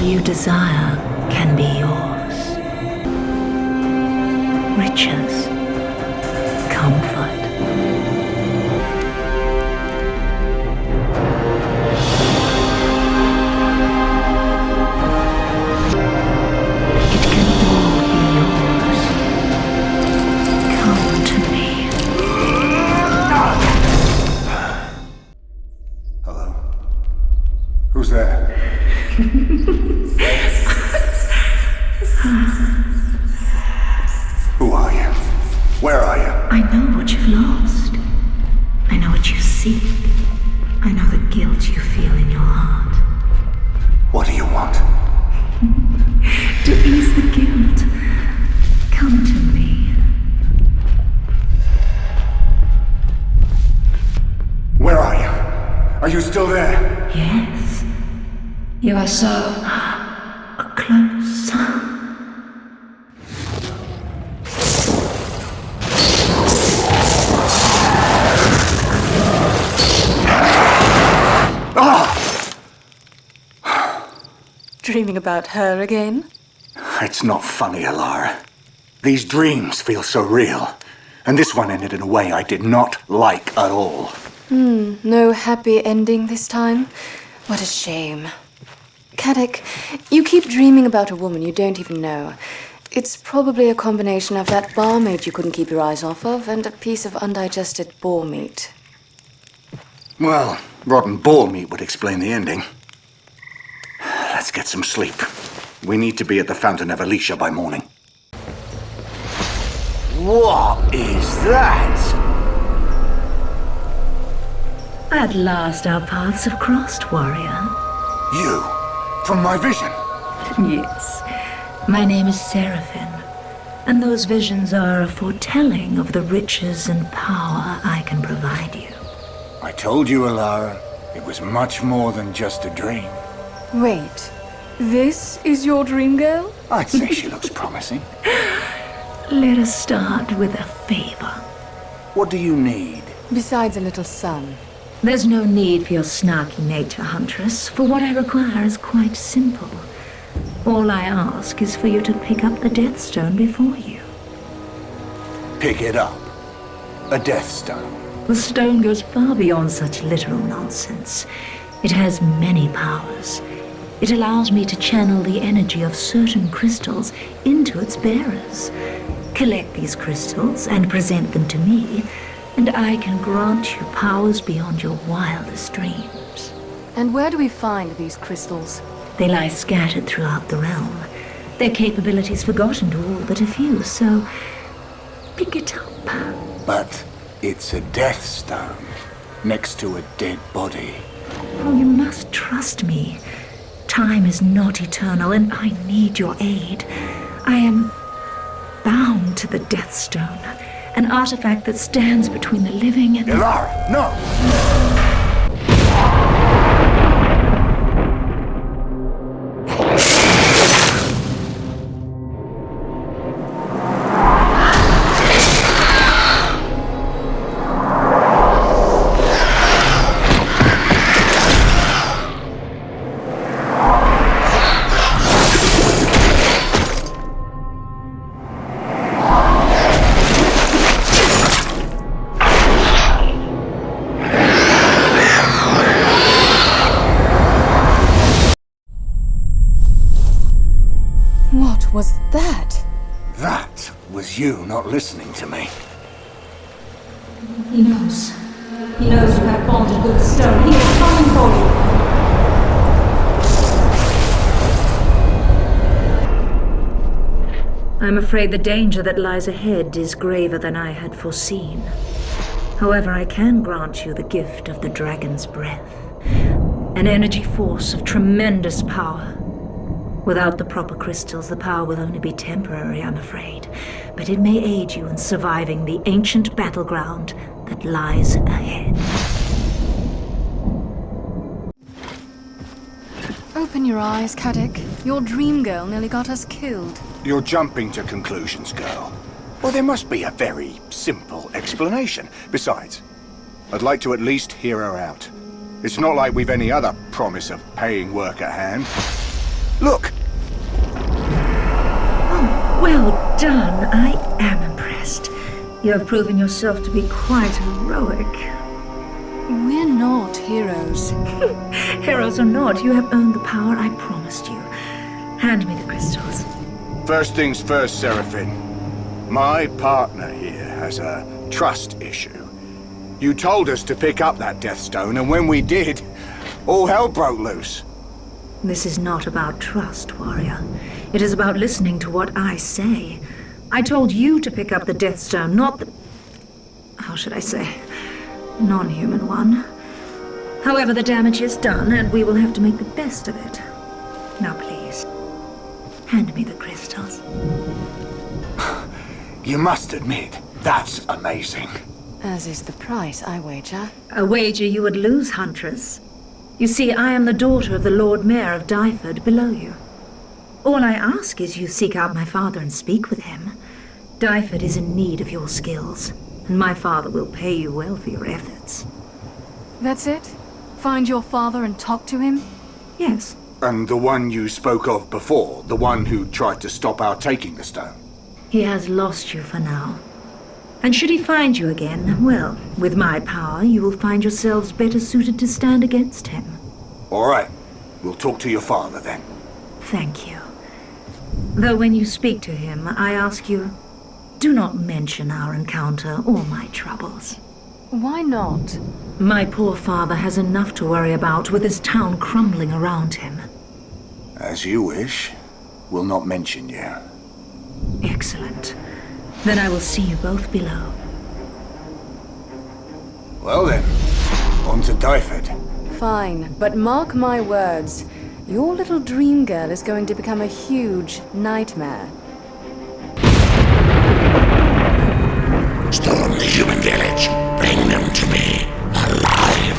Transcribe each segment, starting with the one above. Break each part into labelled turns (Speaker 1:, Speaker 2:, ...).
Speaker 1: you desire can be yours. Riches, comfort. It can all be yours. Come to me.
Speaker 2: Hello? Who's there? Who are you? Where are you?
Speaker 1: I know what you've lost. I know what you seek. I know the guilt you feel in your heart.
Speaker 2: What do you want?
Speaker 1: To ease the guilt, come to me.
Speaker 2: Where are you? Are you still there?
Speaker 1: Yes, you are so close.
Speaker 3: Dreaming about her again?
Speaker 2: It's not funny, Alara. These dreams feel so real. And this one ended in a way I did not like at all.
Speaker 3: No happy ending this time? What a shame. Caddick, you keep dreaming about a woman you don't even know. It's probably a combination of that barmaid you couldn't keep your eyes off of and a piece of undigested boar meat.
Speaker 2: Well, rotten boar meat would explain the ending. Let's get some sleep. We need to be at the Fountain of Alicia by morning. What is that?
Speaker 1: At last our paths have crossed, warrior.
Speaker 2: You? From my vision?
Speaker 1: Yes. My name is Seraphine, and those visions are a foretelling of the riches and power I can provide you.
Speaker 2: I told you, Alara, it was much more than just a dream.
Speaker 3: Wait, this is your dream girl?
Speaker 2: I'd say she looks promising.
Speaker 1: Let us start with a favor.
Speaker 2: What do you need?
Speaker 3: Besides a little sun.
Speaker 1: There's no need for your snarky nature, Huntress, for what I require is quite simple. All I ask is for you to pick up the Death Stone before you.
Speaker 2: Pick it up. A Death Stone.
Speaker 1: The stone goes far beyond such literal nonsense. It has many powers. It allows me to channel the energy of certain crystals into its bearers. Collect these crystals and present them to me, and I can grant you powers beyond your wildest dreams.
Speaker 3: And where do we find these crystals?
Speaker 1: They lie scattered throughout the realm. Their capabilities forgotten to all but a few, so pick it up.
Speaker 2: But it's a Death Stone next to a dead body.
Speaker 1: Oh, you must trust me. Time is not eternal, and I need your aid. I am bound to the Death Stone, an artifact that stands between the living and...
Speaker 2: Alara, no!
Speaker 3: What was that?
Speaker 2: That was you not listening to me.
Speaker 1: He knows. He knows you have bonded with the stone. He is coming for you. I'm afraid the danger that lies ahead is graver than I had foreseen. However, I can grant you the gift of the dragon's breath. An energy force of tremendous power. Without the proper crystals, the power will only be temporary, I'm afraid. But it may aid you in surviving the ancient battleground that lies ahead.
Speaker 3: Open your eyes, Caddick. Your dream girl nearly got us killed.
Speaker 2: You're jumping to conclusions, girl. Well, there must be a very simple explanation. Besides, I'd like to at least hear her out. It's not like we've any other promise of paying work at hand. Look!
Speaker 1: Well done. I am impressed. You have proven yourself to be quite heroic.
Speaker 3: We're not heroes.
Speaker 1: Heroes or not, you have earned the power I promised you. Hand me the crystals.
Speaker 2: First things first, Seraphine. My partner here has a trust issue. You told us to pick up that Death Stone, and when we did, all hell broke loose.
Speaker 1: This is not about trust, warrior. It is about listening to what I say. I told you to pick up the Death Stone, not the... how should I say? Non-human one. However, the damage is done, and we will have to make the best of it. Now, please, hand me the crystals.
Speaker 2: You must admit, that's amazing.
Speaker 3: As is the price, I wager.
Speaker 1: A wager you would lose, Huntress. You see, I am the daughter of the Lord Mayor of Dyford below you. All I ask is you seek out my father and speak with him. Dyford is in need of your skills, and my father will pay you well for your efforts.
Speaker 3: That's it? Find your father and talk to him?
Speaker 1: Yes.
Speaker 2: And the one you spoke of before, the one who tried to stop our taking the stone.
Speaker 1: He has lost you for now. And should he find you again, well, with my power, you will find yourselves better suited to stand against him.
Speaker 2: All right. We'll talk to your father then.
Speaker 1: Thank you. Though when you speak to him, I ask you, do not mention our encounter or my troubles.
Speaker 3: Why not?
Speaker 1: My poor father has enough to worry about with his town crumbling around him.
Speaker 2: As you wish. We'll not mention you.
Speaker 1: Excellent. Then I will see you both below.
Speaker 2: Well then, on to Dyford.
Speaker 3: Fine, but mark my words. Your little dream girl is going to become a huge nightmare.
Speaker 4: Storm the human village. Bring them to me, alive.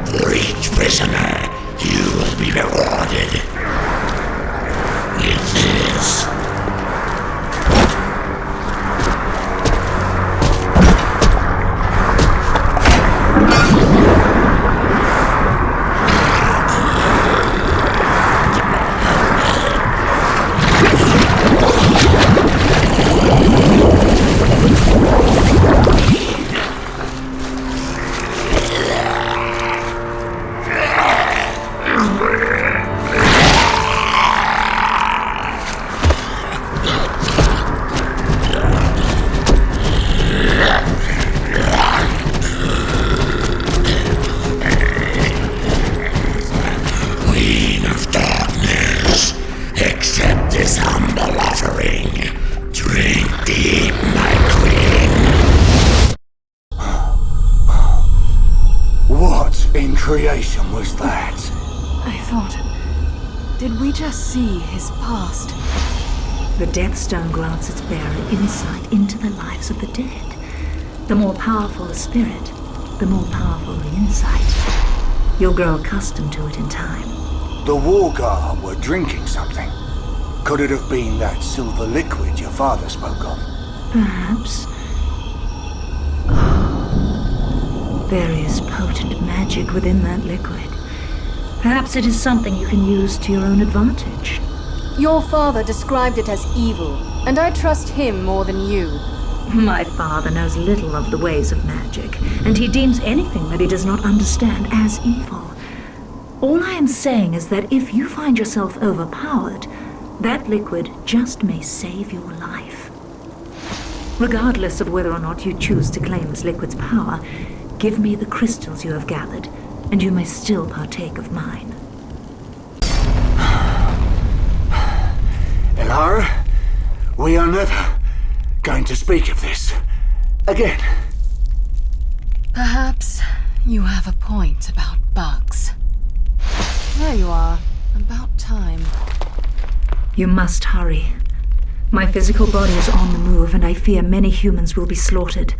Speaker 4: For each prisoner, you will be rewarded with this.
Speaker 2: Creation was that?
Speaker 3: I thought... Did we just see his past?
Speaker 1: The Death Stone grants its bearer insight into the lives of the dead. The more powerful the spirit, the more powerful the insight. You'll grow accustomed to it in time.
Speaker 2: The Wargar were drinking something. Could it have been that silver liquid your father spoke of?
Speaker 1: Perhaps. There is potent magic within that liquid. Perhaps it is something you can use to your own advantage.
Speaker 3: Your father described it as evil, and I trust him more than you.
Speaker 1: My father knows little of the ways of magic, and he deems anything that he does not understand as evil. All I am saying is that if you find yourself overpowered, that liquid just may save your life. Regardless of whether or not you choose to claim this liquid's power, give me the crystals you have gathered, and you may still partake of mine.
Speaker 2: Elara, we are never going to speak of this again.
Speaker 3: Perhaps you have a point about bugs. There you are. About time.
Speaker 1: You must hurry. My physical body is on the move, and I fear many humans will be slaughtered.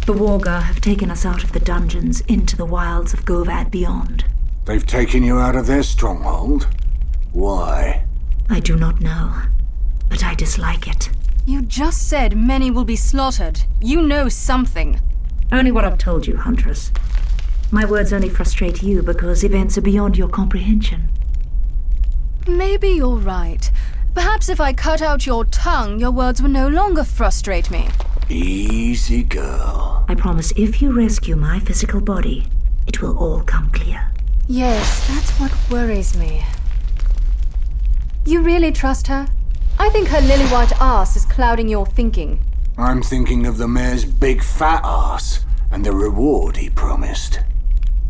Speaker 1: The Wargar have taken us out of the dungeons into the wilds of Govad beyond.
Speaker 2: They've taken you out of their stronghold? Why?
Speaker 1: I do not know, but I dislike it.
Speaker 3: You just said many will be slaughtered. You know something.
Speaker 1: Only what I've told you, Huntress. My words only frustrate you because events are beyond your comprehension.
Speaker 3: Maybe you're right. Perhaps if I cut out your tongue, your words would no longer frustrate me.
Speaker 2: Easy, girl.
Speaker 1: I promise if you rescue my physical body, it will all come clear.
Speaker 3: Yes, that's what worries me. You really trust her? I think her lily-white ass is clouding your thinking.
Speaker 2: I'm thinking of the mayor's big fat ass and the reward he promised.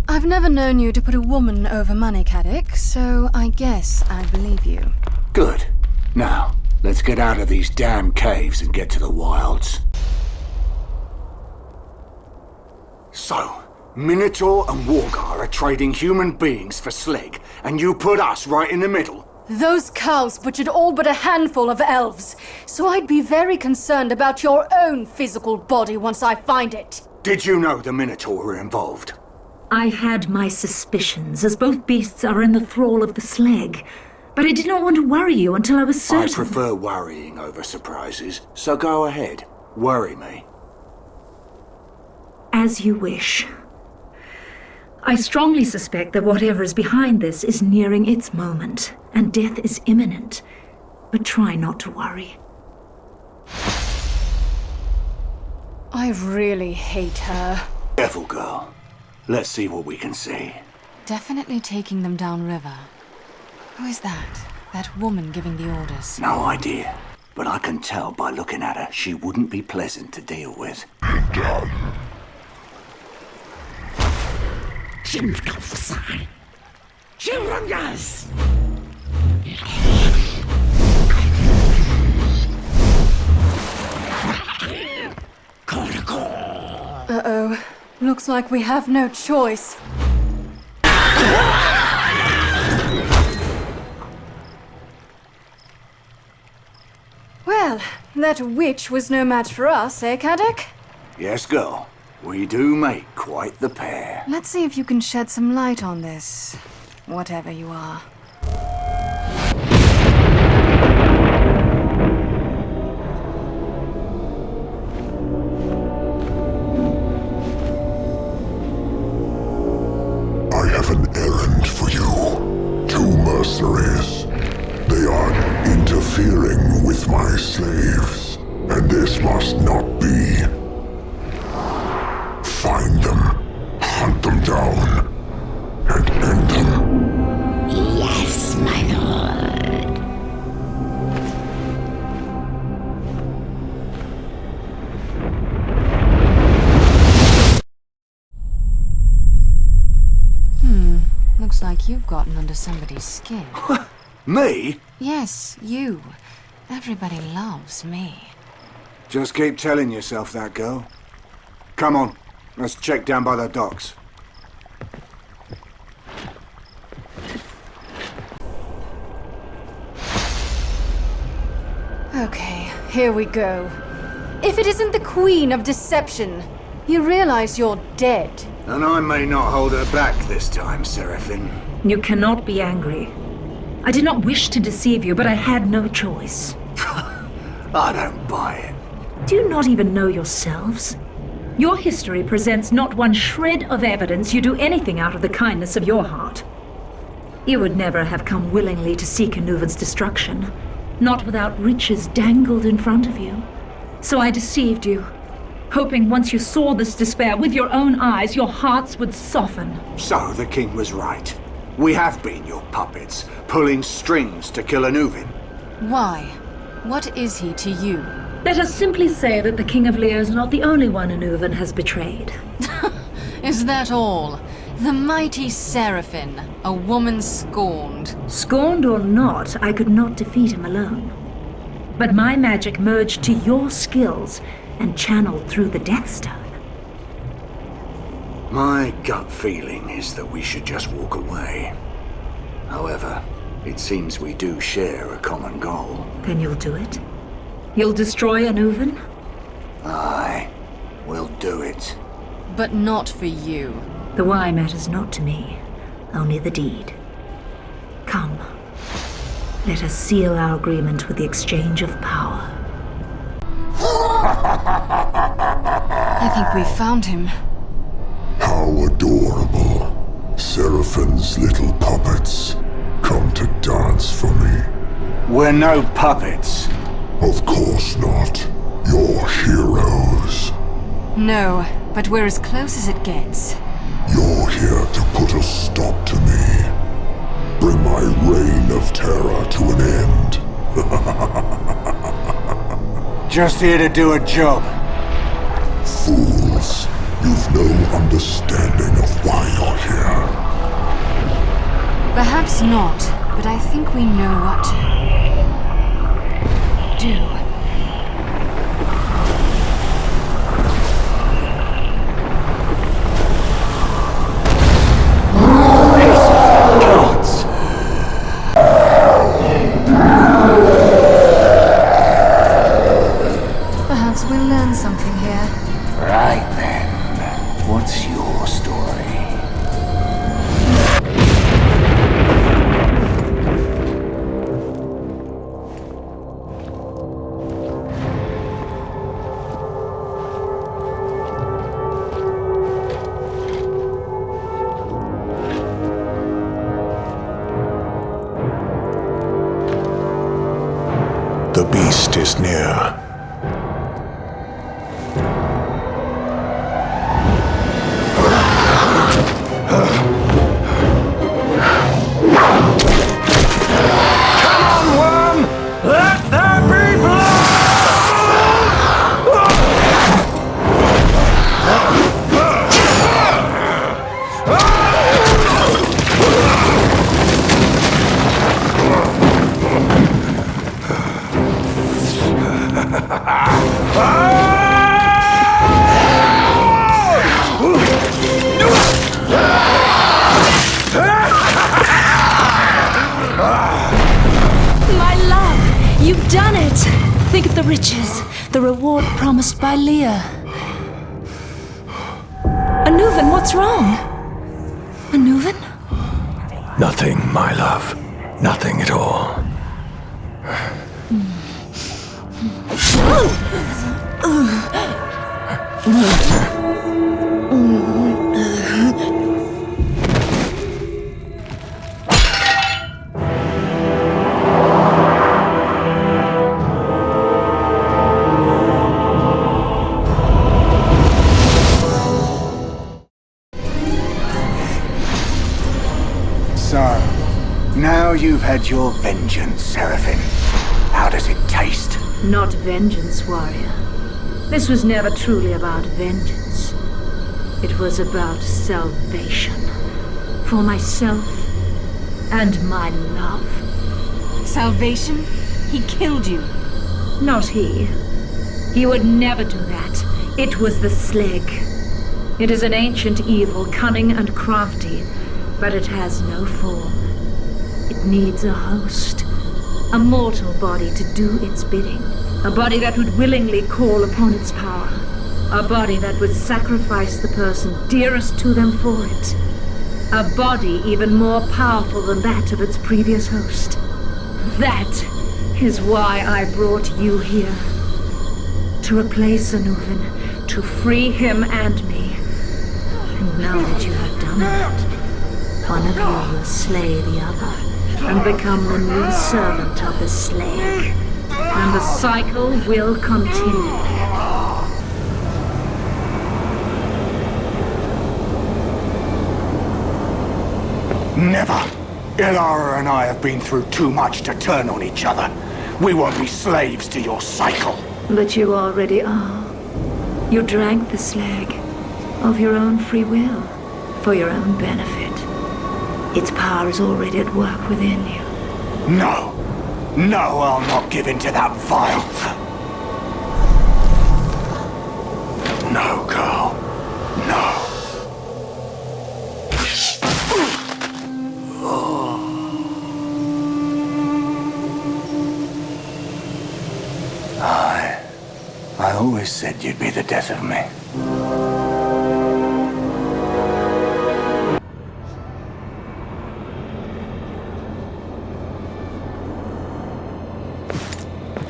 Speaker 3: I've never known you to put a woman over money, Caddick, so I guess I believe you.
Speaker 2: Good. Now, let's get out of these damn caves and get to the wilds. So, Minotaur and Wargar are trading human beings for Sleg, and you put us right in the middle?
Speaker 3: Those cows butchered all but a handful of elves, so I'd be very concerned about your own physical body once I find it.
Speaker 2: Did you know the Minotaur were involved?
Speaker 1: I had my suspicions, as both beasts are in the thrall of the Sleg. But I did not want to worry you until I was certain.
Speaker 2: I prefer worrying over surprises, so go ahead. Worry me.
Speaker 1: As you wish. I strongly suspect that whatever is behind this is nearing its moment, and death is imminent. But try not to worry.
Speaker 3: I really hate her.
Speaker 2: Careful, girl. Let's see what we can see.
Speaker 3: Definitely taking them downriver. Who is that? That woman giving the orders?
Speaker 2: No idea. But I can tell by looking at her, she wouldn't be pleasant to deal with.
Speaker 3: Uh-oh. Looks like we have no choice. Well, that witch was no match for us, eh, Caddick?
Speaker 2: Yes, girl. We do make quite the pair.
Speaker 3: Let's see if you can shed some light on this. Whatever you are.
Speaker 4: I have an errand for you. Two mercenaries. They are interfering with my slaves, and this must not be. Find them, hunt them down, and end them.
Speaker 5: Yes, my lord.
Speaker 3: Looks like you've gotten under somebody's skin.
Speaker 2: Me?
Speaker 3: Yes, you. Everybody loves me.
Speaker 2: Just keep telling yourself that, girl. Come on, let's check down by the docks.
Speaker 3: Okay, here we go. If it isn't the Queen of Deception, you realize you're dead.
Speaker 2: And I may not hold her back this time, Seraphine.
Speaker 1: You cannot be angry. I did not wish to deceive you, but I had no choice.
Speaker 2: I don't buy it.
Speaker 1: Do you not even know yourselves? Your history presents not one shred of evidence you do anything out of the kindness of your heart. You would never have come willingly to seek Anuvin's destruction, not without riches dangled in front of you. So I deceived you, hoping once you saw this despair with your own eyes, your hearts would soften.
Speaker 2: So the king was right. We have been your puppets, pulling strings to kill Anuvin.
Speaker 3: Why? What is he to you?
Speaker 1: Let us simply say that the King of Lear is not the only one Anuvin has betrayed.
Speaker 3: Is that all? The mighty Seraphine, a woman scorned.
Speaker 1: Scorned or not, I could not defeat him alone. But my magic merged to your skills and channeled through the Death Stone.
Speaker 2: My gut feeling is that we should just walk away. However, it seems we do share a common goal.
Speaker 1: Then you'll do it? You'll destroy Anuvin?
Speaker 2: Aye, we'll do it.
Speaker 3: But not for you.
Speaker 1: The why matters not to me, only the deed. Come, let us seal our agreement with the exchange of power.
Speaker 3: I think we found him.
Speaker 4: How adorable. Seraphine's little puppets come to dance for
Speaker 2: We're no puppets.
Speaker 4: Of course not. You're heroes.
Speaker 3: No, but we're as close as it gets.
Speaker 4: You're here to put a stop to me. Bring my reign of terror to an end.
Speaker 2: Just here to do a job.
Speaker 4: Fools. You've no understanding of why you're here.
Speaker 3: Perhaps not, but I think we know what to do. Perhaps we'll learn something here.
Speaker 2: Right then. What's your story?
Speaker 4: The beast is near.
Speaker 1: You've done it! Think of the riches, the reward promised by Leah. Anuvan, what's wrong? Anuvan?
Speaker 6: Nothing, my love. Nothing at all.
Speaker 2: So, now you've had your vengeance, Seraphine. How does it taste?
Speaker 1: Not vengeance, warrior. This was never truly about vengeance. It was about salvation. For myself and my love.
Speaker 3: Salvation? He killed you.
Speaker 1: Not he. He would never do that. It was the Slag. It is an ancient evil, cunning and crafty, but it has no form. It needs a host, a mortal body to do its bidding, a body that would willingly call upon its power, a body that would sacrifice the person dearest to them for it, a body even more powerful than that of its previous host. That is why I brought you here. To replace Anuvan, to free him and me. And now that you have done that, one of you will slay the other, and become the new servant of the Slag. And the cycle will continue.
Speaker 2: Never! Ilara and I have been through too much to turn on each other. We won't be slaves to your cycle.
Speaker 1: But you already are. You drank the Slag, of your own free will, for your own benefit. Its power is already at work within you.
Speaker 2: No! No, I'll not give in to that vile... No, girl. No. I always said you'd be the death of me.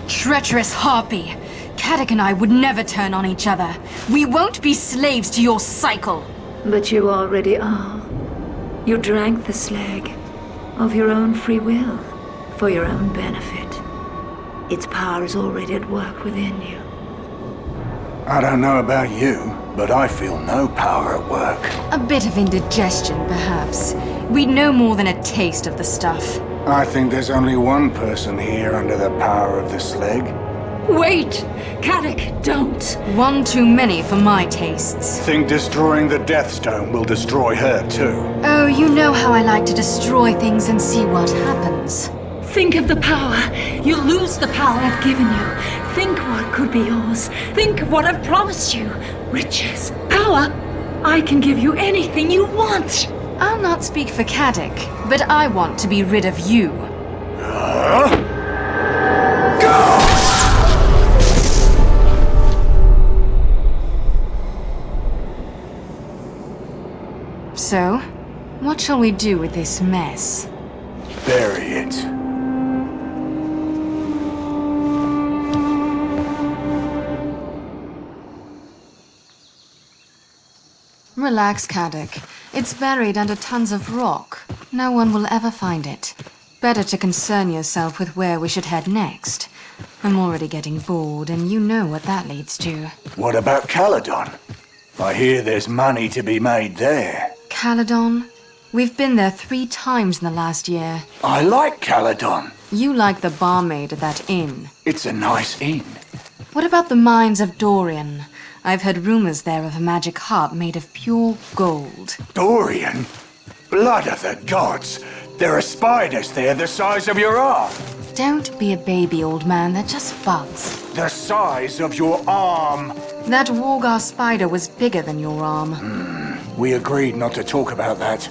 Speaker 3: Treacherous harpy! Caddick and I would never turn on each other. We won't be slaves to your cycle.
Speaker 1: But you already are. You drank the Slag, of your own free will, for your own benefit. Its power is already at work within you.
Speaker 2: I don't know about you, but I feel no power at work.
Speaker 3: A bit of indigestion, perhaps. We'd no more than a taste of the stuff.
Speaker 2: I think there's only one person here under the power of the slag.
Speaker 1: Wait! Caddick, don't!
Speaker 3: One too many for my tastes.
Speaker 2: Think destroying the Deathstone will destroy her too.
Speaker 3: Oh, you know how I like to destroy things and see what happens.
Speaker 1: Think of the power. You'll lose the power I've given you. Think what could be yours. Think of what I've promised you. Riches, power. I can give you anything you want.
Speaker 3: I'll not speak for Caddick, but I want to be rid of you. So, what shall we do with this mess?
Speaker 2: Bury it.
Speaker 3: Relax, Caddick. It's buried under tons of rock. No one will ever find it. Better to concern yourself with where we should head next. I'm already getting bored, and you know what that leads to.
Speaker 2: What about Caledon? I hear there's money to be made there.
Speaker 3: Caledon? We've been there 3 times in the last year.
Speaker 2: I like Caledon.
Speaker 3: You like the barmaid at that inn.
Speaker 2: It's a nice inn.
Speaker 3: What about the mines of Dorian? I've heard rumors there of a magic harp made of pure gold.
Speaker 2: Dorian? Blood of the gods! There are spiders there the size of your arm.
Speaker 3: Don't be a baby, old man. They're just bugs.
Speaker 2: The size of your arm.
Speaker 3: That Wargar spider was bigger than your arm.
Speaker 2: We agreed not to talk about that.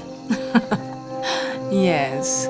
Speaker 3: Yes.